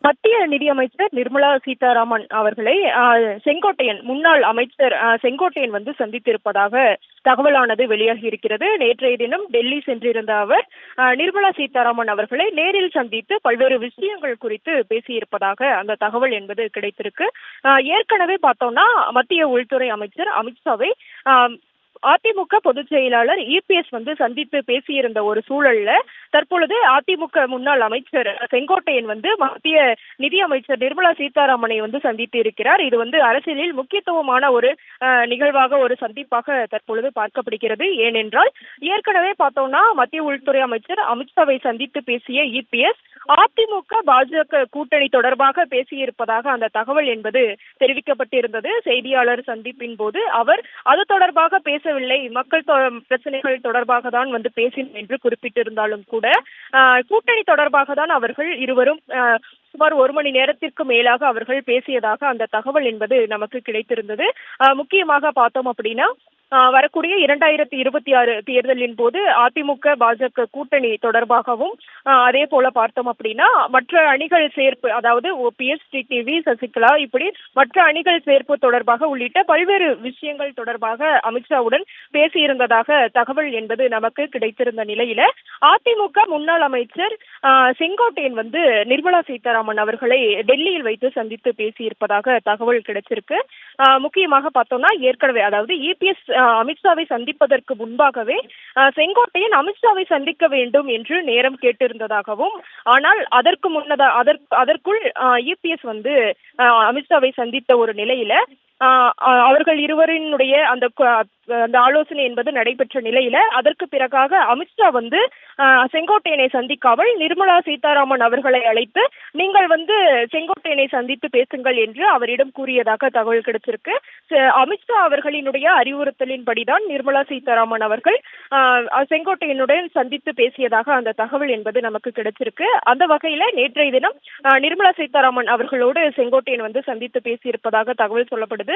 மத்திய நிதியமைச்சர் நிர்மலா சீதாராமன் அவர்களை செங்கோட்டையன் முன்னாள் அமைச்சர் செங்கோட்டையன் வந்து சந்தித்திருப்பதாக தகவலானது வெளியாகி இருக்கிறது. நேற்றைய தினம் டெல்லி சென்றிருந்த அவர் நிர்மலா சீதாராமன் அவர்களை நேரில் சந்தித்து பல்வேறு விஷயங்கள் குறித்து பேசியிருப்பதாக அந்த தகவல் என்பது கிடைத்திருக்கு. ஏற்கனவே பார்த்தோம்னா மத்திய உள்துறை அமைச்சர் அமித்ஷாவை அதிமுக பொதுச் செயலாளர் இபிஎஸ் வந்து சந்தித்து பேசியிருந்த ஒரு சூழல்ல தற்பொழுது அதிமுக முன்னாள் அமைச்சர் செங்கோட்டையன் வந்து மத்திய நிதி அமைச்சர் நிர்மலா சீதாராமனை வந்து சந்தித்து இருக்கிறார். இது வந்து அரசியலில் முக்கியத்துவமான ஒரு நிகழ்வாக ஒரு சந்திப்பாக தற்பொழுது பார்க்கப்படுகிறது. ஏனென்றால் ஏற்கனவே பார்த்தோம்னா மத்திய உள்துறை அமைச்சர் அமித்ஷாவை சந்தித்து பேசிய இபிஎஸ் அதிமுக பாஜக கூட்டணி தொடர்பாக பேசியிருப்பதாக அந்த தகவல் என்பது தெரிவிக்கப்பட்டிருந்தது. செய்தியாளர் சந்திப்பின் போது அவர் அது தொடர்பாக பேசவில்லை, மக்கள் பிரச்சனைகள் தொடர்பாக தான் வந்து பேசினோம் என்று குறிப்பிட்டிருந்தாலும் கூட கூட்டணி தொடர்பாக தான் அவர்கள் இருவரும் சுமார் 1 மணி நேரத்திற்கு மேலாக அவர்கள் பேசியதாக அந்த தகவல் என்பது நமக்கு கிடைத்திருந்தது. முக்கியமாக பார்த்தோம் அப்படின்னா வரக்கூடிய 2026 தேர்தலின் போது அதிமுக பாஜக கூட்டணி தொடர்பாகவும் அதே போல பார்த்தோம் அப்படின்னா மற்ற அணிகள் சேர்ப்பு, அதாவது ஓபிஎஸ், டிடிவி, சசிகலா இப்படி மற்ற அணிகள் சேர்ப்பு தொடர்பாக உள்ளிட்ட பல்வேறு விஷயங்கள் தொடர்பாக அமித்ஷாவுடன் பேசியிருந்ததாக தகவல் என்பது நமக்கு கிடைத்திருந்த நிலையில அதிமுக முன்னாள் அமைச்சர் செங்கோட்டையன் வந்து நிர்மலா சீதாராமன் அவர்களை டெல்லியில் வைத்து சந்தித்து பேசியிருப்பதாக தகவல் கிடைச்சிருக்கு. முக்கியமாக பார்த்தோம்னா ஏற்கனவே அதாவது இபிஎஸ் அமித்ஷாவை சந்திப்பதற்கு முன்பாகவே செங்கோட்டையன் அமித்ஷாவை சந்திக்க வேண்டும் என்று நேரம் கேட்டிருந்ததாகவும், ஆனால் அதற்குள் இபிஎஸ் வந்து அமித்ஷாவை சந்தித்த ஒரு நிலையில அவர்கள் இருவரினுடைய அந்த ஆலோசனை என்பது நடைபெற்ற நிலையில அதற்கு பிறகாக அமித்ஷா வந்து செங்கோட்டையனை சந்திக்காமல் நிர்மலா சீதாராமன் அவர்களை அழைத்து நீங்கள் வந்து செங்கோட்டையனை சந்தித்து பேசுங்கள் என்று அவரிடம் கூறியதாக தகவல் கிடைச்சிருக்கு. அமித்ஷா அவர்களினுடைய அறிவுறுத்தலின்படிதான் நிர்மலா சீதாராமன் அவர்கள் செங்கோட்டையனுடன் சந்தித்து பேசியதாக அந்த தகவல் என்பது நமக்கு கிடைச்சிருக்கு. அந்த வகையில நேற்றைய தினம் நிர்மலா சீதாராமன் அவர்களோடு செங்கோட்டையன் வந்து சந்தித்து பேசியிருப்பதாக தகவல் சொல்லப்படுது.